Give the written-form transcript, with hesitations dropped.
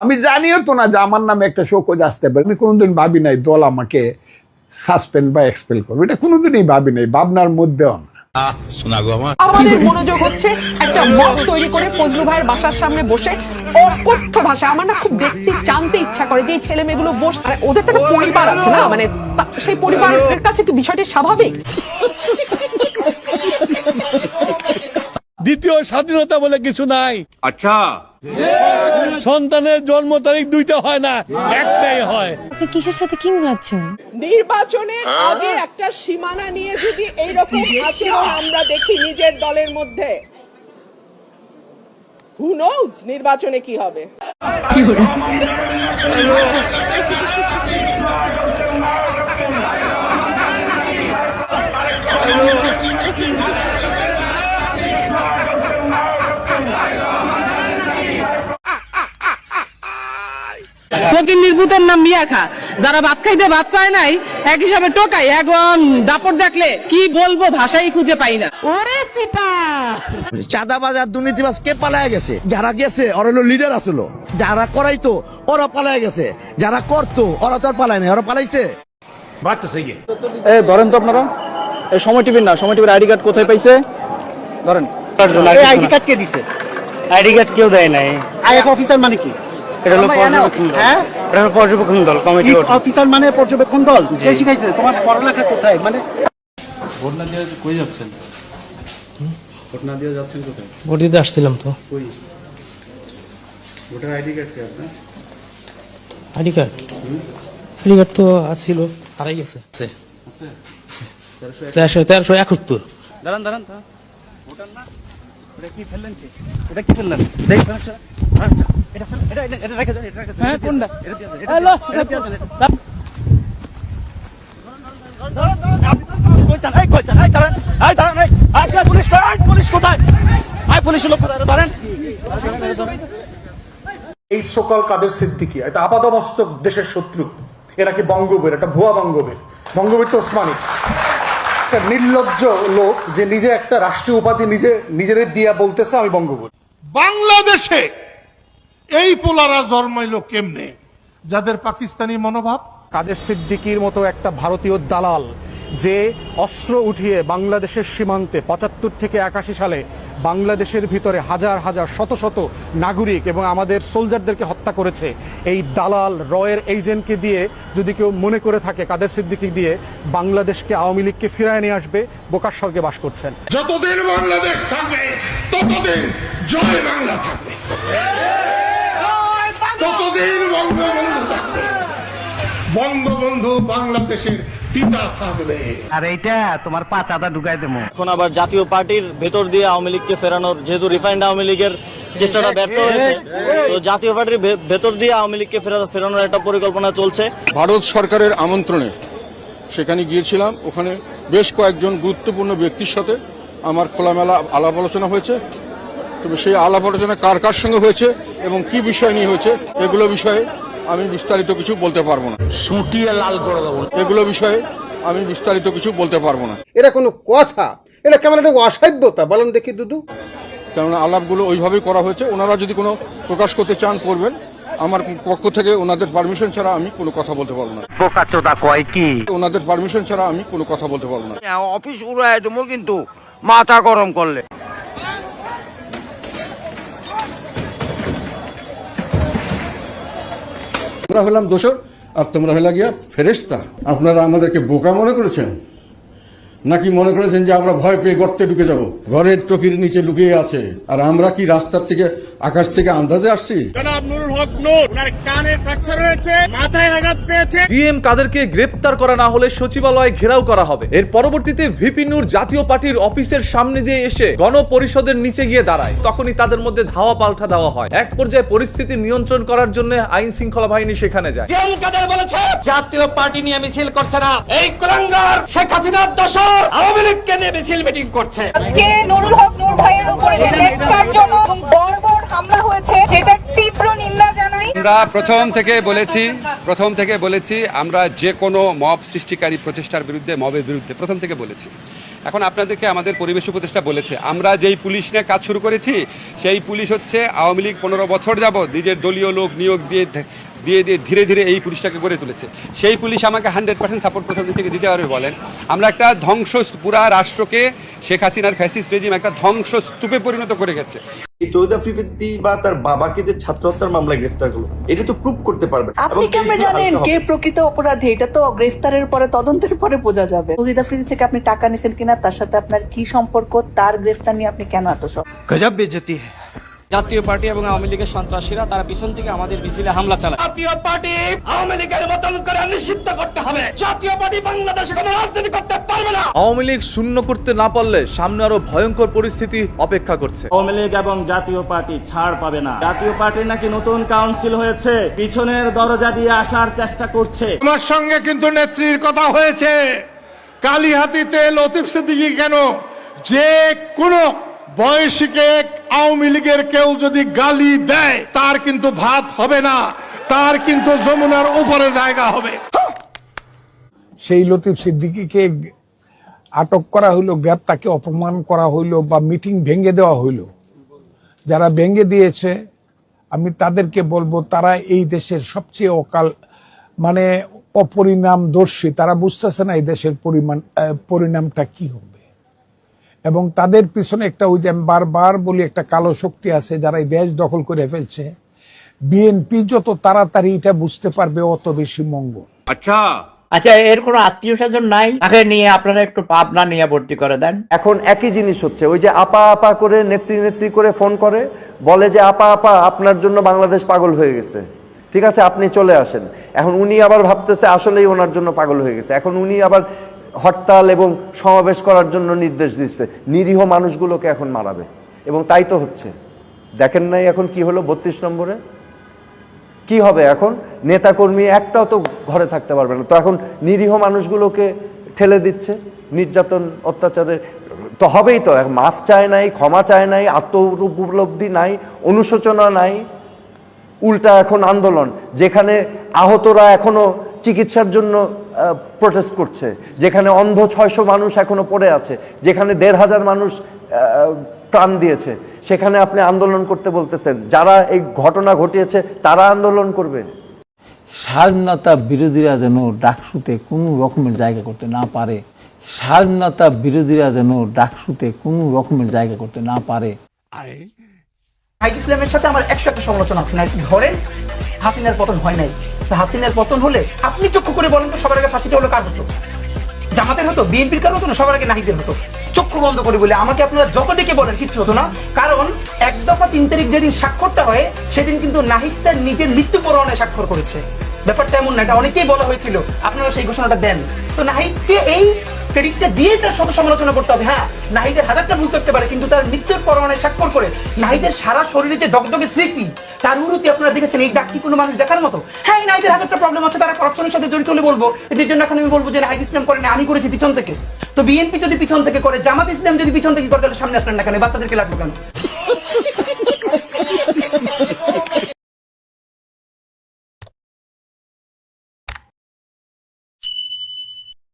আমি জানিও তো না যে আমার নামে একটা শোকজ আসতে পারে। আমি কোনোদিন ভাবি নাই দল আমাকে সাসপেন্ড বা এক্সপেল করবে, এটা কোনোদিনই ভাবি নাই, ভাবনার মধ্যেও না। আমাদের মনোযোগ হচ্ছে একটা মত তৈরি করে ফজলু ভাইয়ের বাসার সামনে বসে অকথ্য ভাষা, আমার না খুব দেখতে জানতে ইচ্ছা করে যে এই ছেলে মেয়েগুলো বসে, মানে ওদের তো একটা পরিবার আছে না, মানে সেই পরিবারের কাছে কি বিষয়টি স্বাভাবিক? দ্বিতীয় স্বাধীনতা বলে কিছু নাই। আচ্ছা, সন্তানের জন্ম তারিখ দুইটা হয় না, একটাই হয়। আপনি কিসের সাথে কি মিলাচ্ছেন? নির্বাচনের আগে একটা সীমানা নিয়ে যদি এইরকম আচরণ আমরা দেখি নিজের দলের মধ্যে, who knows নির্বাচনে কি হবে। ফকির নির্বুতের নাম মিয়া খা, যারা ভাত খাইতে ভাত পায় নাই এক হিসাবে টোকাই, এখন দাপট দেখলে কি বলবো ভাষাই খুঁজে পাই না। ওরে সিটা চাঁদাবাজ আর দুর্নীতিবাজ কে পালায় গেছে? যারা গেছে ওরা হলো লিডার আসলো, যারা করাইতো ওরা পালায় গেছে, যারা করতো ওরা তো আর পালায় নাই, ওরা পালাইছে। বাত তো সহি है। ধরেন তো আপনারা এই সময় টিভির না, সময় টিভির আইডি কার্ড কোথায় পাইছে ধরেন। আইডি কার্ড কে দিছে? আইডি কার্ড কেউ দেয় নাই। আইএফ অফিসার মানে কি? এটা হলো পর্যবেক্ষণ দল। হ্যাঁ, এটা হলো পর্যবেক্ষণ দল, কমিটি। অফিসার মানে পর্যবেক্ষণ দল? কে শিখাইছে? তোমার পড়ালেখা কোথায়? মানে ভোট না দিয়ে কই যাচ্ছেন? ভোট না দিয়ে যাচ্ছেন কোথায়? ভোট দিতে আসছিলাম তো। কই? ভোটার আইডি কার্ড কে আপনার? আইডি কার্ড তো ছিল, হারাই গেছে। আছে? 1371। দাঁড়ান দাঁড়ান দাঁড়ান, ভোটার না এটা কি ফেললেন? কি এটা কি ফেললেন? দেখ ফেলছেন। আচ্ছা এটা ফেল, এটা রেখে দেন, এটা রেখে দেন। হ্যাঁ কোনটা? এটা দিয়ে দেন, এটা দিয়ে দেন। কই চান? কই চান? দাঁড়ান, দাঁড়ান, পুলিশ কোথায়? পুলিশ কোথায়? পুলিশ লোক কোথায়? ধরেন। এই সকল কাদের সিদ্দিকী এটা আপাদমস্তক দেশের শত্রু, এরা কি বঙ্গবীর? এটা ভুয়া বঙ্গবীর, বঙ্গবীর তো ওসমানী। একটা নির্লজ্জ লোক যে নিজে একটা রাষ্ট্রীয় উপাধি নিজের দিয়া বলতেছে আমি বঙ্গবীর। বাংলাদেশে এই পোলারা জন্মাইলো কেমনে, যাদের পাকিস্তানি মনোভাব? কাদের সিদ্দিকীর মতো একটা ভারতীয় দালাল যে অস্ত্র উঠিয়ে বাংলাদেশের সীমান্তে 75 থেকে 81 সালে বাংলাদেশের ভিতরে হাজার হাজার শত শত নাগরিক এবং আমাদের সোলজারদেরকে হত্যা করেছে, এই দালাল রয়ের এজেন্টকে দিয়ে যদি কেউ মনে করে থাকে কাদের সিদ্দিকী দিয়ে বাংলাদেশকে আওয়ামী লীগকে ফিরায় নিয়ে আসবে, বোকার স্বর্গে বাস করছেন। যতদিন বাংলাদেশ থাকবে ততদিন জয় বাংলা থাকবে, ততদিন বঙ্গবন্ধু থাকবে, বঙ্গবন্ধু বাংলাদেশের পিতা থাকবে। আর এইটা তোমার পাতাটা ঢুকাই দেবো। এখন আবার জাতীয় পার্টির ভেতর দিয়ে আওয়ামী লীগকে ফেরানোর, যেহেতু রিফাইন্ড আওয়ামী লীগের চেষ্টাটা ব্যর্থ হয়েছে, তো জাতীয় পার্টির ভেতর দিয়ে আওয়ামী লীগকে ফেরানোর একটা পরিকল্পনা চলছে। ভারত সরকারের আমন্ত্রণে সেখানে গিয়েছিলাম, ওখানে বেশ কয়েকজন গুরুত্বপূর্ণ ব্যক্তির সাথে আমার খোলামেলা আলাপ আলোচনা হয়েছে। তবে সেই আলাপ আলোচনা কার কার সঙ্গে হয়েছে এবং কি বিষয় নিয়ে হয়েছে এগুলো বিষয়ে আমি বিস্তারিত কিছু বলতে পারবো না। সুটিয়ে লাল করে দেবো। এগুলো বিষয়ে আমি বিস্তারিত কিছু বলতে পারবো না। এটা কোনো কথা? এটা কেমন একটা অসভ্যতা বলেন দেখি দুদু। কেননা আলাপগুলো ওইভাবেই করা হয়েছে, ওনারা যদি কোনো প্রকাশ করতে চান করবেন, আমার পক্ষ থেকে ওনাদের পারমিশন ছাড়া আমি কোনো কথা বলতে পারবো না। বোকাচোদা কয় কি? ওনাদের পারমিশন ছাড়া আমি কোনো কথা বলতে পারবো না। অফিস উড়ায় দেবো কিন্তু মাথা গরম করলে। আমরা হলাম দোসর আর তোমরা হলে গিয়া ফেরেশতা। আপনারা আমাদেরকে বোকা মনে করেছেন, নাকি মনে করেছেন যে আমরা ভয় পেয়ে গর্তে ঢুকে যাব? ঘরের চকির নিচে লুকিয়ে আছে, আর আমরা কি রাস্তার থেকে আকাশ থেকে আন্দাজে আসছি? ডিএম কাদেরকে গ্রেপ্তার করা না হলে সচিবালয় ঘেরাও করা হবে। এর পরবর্তীতে ভিপি নূর জাতীয় পার্টির অফিসের সামনে দিয়ে এসে গণপরিষদের নিচে গিয়ে দাঁড়ায়। তখনই তাদের মধ্যে ধাওয়া পাল্টা দেওয়া হয়। এক পর্যায়ে পরিস্থিতি নিয়ন্ত্রণ করার জন্য আইন শৃঙ্খলা বাহিনী সেখানে যায়। ডিএম কাদের বলেছে জাতীয় পার্টি নিয়ে মিছিল করছে না, এই কুলাঙ্গার শেখ হাসিনার দোসর আওয়ামী লীগকে নিয়ে মিছিল মিটিং করছে। আজকে নুরুল হক নূর ভাইয়ের উপরে যে ন্যাক্কারজনক এবং বর্বর হামলা হয়েছে সেটা তীব্র নিন্দা জানাই। আমরা প্রথম থেকে বলেছি আমরা যে কোনো মব সৃষ্টিকারী প্রচেষ্টার বিরুদ্ধে, মবের বিরুদ্ধে প্রথম থেকে বলেছি, এখন আপনাদেরকে আমাদের পরিবেশ উপদেষ্টা বলেছে, আমরা যেই পুলিশ নিয়ে কাজ শুরু করেছি সেই পুলিশ হচ্ছে আওয়ামী লীগ 15 বছর যাবত নিজের দলীয় লোক নিয়োগ দিয়ে ধীরে ধীরে এই পুলিশটাকে গড়ে তুলেছে। সেই পুলিশ আমাকে 100% সাপোর্ট প্রথম দিন থেকে দিতে পারবে বলেন? আমরা একটা ধ্বংস, পুরা রাষ্ট্রকে শেখ হাসিনার ফ্যাসিস্ট রেজিম একটা ধ্বংসস্তূপে পরিণত করে গেছে। এই তৌহিদ আফ্রিদি বা তার বাবাকে যে ছাত্র হত্যার মামলায় গ্রেফতার করলো, এটা তো প্রুভ করতে পারবে। আপনি কেমনে জানেন কে প্রকৃত অপরাধী? এটা তো গ্রেফতারের পরে, তদন্তের পরে বোঝা যাবে। তৌহিদ আফ্রিদি থেকে আপনি টাকা নিছেন কিনা, তার সাথে আপনার কি সম্পর্ক, তার গ্রেফতার নিয়ে আপনি কেন এত সব গজব বেইজ্জতি। জাতীয় পার্টি এবং আওয়ামী লীগের সন্ত্রাসীরা তারা পিছন থেকে আমাদের মিছিলে হামলা চালায়। জাতীয় পার্টি আওয়ামী লীগের মতন করে নিষিদ্ধ করতে হবে। জাতীয় পার্টি বাংলাদেশে কোনো রাজনীতি করতে পারবে না। আওয়ামী লীগ শূন্য করতে না পারলে সামনে আরো ভয়ঙ্কর পরিস্থিতি অপেক্ষা করছে। আওয়ামী লীগ এবং জাতীয় পার্টি ছাড় পাবে না। জাতীয় পার্টির নাকি নতুন কাউন্সিল হয়েছে, পিছনের দরজা দিয়ে আসার চেষ্টা করছে। আমার সঙ্গে কিন্তু নেত্রীর কথা হয়েছে, কালীহাতিতে লতিফ সিদ্দিকী কেন, যে কোনো বয়সীকে আওয়ামী লীগের কেউ যদি গালি দেয় তার কিন্তু ভাত হবে না, তার কিন্তু যমুনার উপরে জায়গা হবে। সেই লতিফ সিদ্দিকীকে আটক করা হইলো, তাকে অপমান করা হইলো বা মিটিং ভেঙে দেওয়া হইলো। যারা ভেঙে দিয়েছে আমি তাদেরকে বলবো, তারা এই দেশের সবচেয়ে অপরিণামদর্শী। তারা বুঝতেছে না এই দেশের পরিণামটা কি হবে। এবং তাদের পিছনে একটা, ওই যে আমি বারবার বলি, একটা কালো শক্তি আছে যারা এই দেশ দখল করে ফেলছে। বিএনপি যত তাড়াতাড়ি এটা বুঝতে পারবে অত বেশি মঙ্গল। আচ্ছা, এর কোনো আত্মীয় স্বজন নাই, তাকে নিয়ে আপনারা একটু পাবনা নিয়ে ভর্তি করে দেন। এখন একই জিনিস হচ্ছে, ওই যে আপা আপা করে নেত্রী করে ফোন করে, বলে যে আপা আপা আপনার জন্য বাংলাদেশ পাগল হয়ে গেছে, ঠিক আছে আপনি চলে আসেন। এখন উনি আবার ভাবতেছে আসলেই ওনার জন্য পাগল হয়ে গেছে। এখন উনি আবার হরতাল এবং সমাবেশ করার জন্য নির্দেশ দিচ্ছে, নিরীহ মানুষগুলোকে এখন মারাবে। এবং তাই তো হচ্ছে, দেখেন নাই এখন কি হলো 32 নম্বরে কি হবে? এখন নেতাকর্মী একটাও তো ঘরে থাকতে পারবে না, তো এখন নিরীহ মানুষগুলোকে ঠেলে দিচ্ছে নির্যাতন অত্যাচারে। তো হবেই তো, মাফ চায় নাই, ক্ষমা চায় নাই, আত্মউপলব্ধি নাই, অনুশোচনা নাই, উল্টা এখন আন্দোলন। যেখানে আহতরা এখনো চিকিৎসার জন্য প্রোটেস্ট করছে, যেখানে অন্ধ 600 মানুষ এখনো পড়ে আছে, যেখানে 1500 মানুষ প্রাণ দিয়েছে, সেখানে আপনি আন্দোলন করতে বলতেছেন। যারা এই ঘটনা ঘটিয়েছে তারা আন্দোলন করবে। স্বাধীনতা বিরোধীরা যেন ডাকসুতে কোনো রকমের জায়গা করতে না পারে, স্বাধীনতা বিরোধীরা যেন ডাকসুতে কোনো রকমের জায়গা করতে না পারে। ইসলামের সাথে আমার 101 সমালোচনা আছে না। ধরেন হাসিনার পতন হয় নাই, হাসিনার পতন হলে আপনি চক্ষু করে বলেন তো সবার আগে ফাঁসিটা হলো কার হতো? জামাতের হতো, বিএনপির কার হতো না, সবার আগে নাহিদের হতো। চক্ষু বন্ধ করে বলে আমাকে আপনারা যত ডেকে বলেন কিচ্ছু হতো না, কারণ 1 দফা 3 তারিখ যেদিন স্বাক্ষরটা হয় সেদিন কিন্তু নাহিদ তার নিজের মৃত্যু পরোয়ানায় স্বাক্ষর করেছে। ব্যাপারটা এমন না, এটা অনেকেই বলা হয়েছিল, আপনারা সেই ঘোষণাটা দেন। তো নাহিদকে এই ক্রেডিটটা দিয়ে তার শত সমালোচনা করতে হবে। হ্যাঁ, নাহিদের 1000টা ভুল করতে পারে, কিন্তু তার মৃত্যুর পরোয়ানায় স্বাক্ষর করে নাহিদের সারা শরীরে যে দগদগে স্মৃতি, তার উরুতি আপনারা দেখেছেন। এই ডাক কি কোনো মানুষ দেখার মতো? হ্যাঁ, নাহিদের 1000টা প্রবলেম আছে, তারা করাপশনের সাথে জড়িত হলে বলবো। এদের জন্য এখন আমি বলবো যে নাহিদ ইসলাম করেন, আমি করেছি পিছন থেকে। তো বিএনপি যদি পিছন থেকে করে, জামাত ইসলাম যদি পিছন থেকে করে, তাহলে সামনে আসলেন না কেন? বাচ্চাদেরকে লাগবে কেন?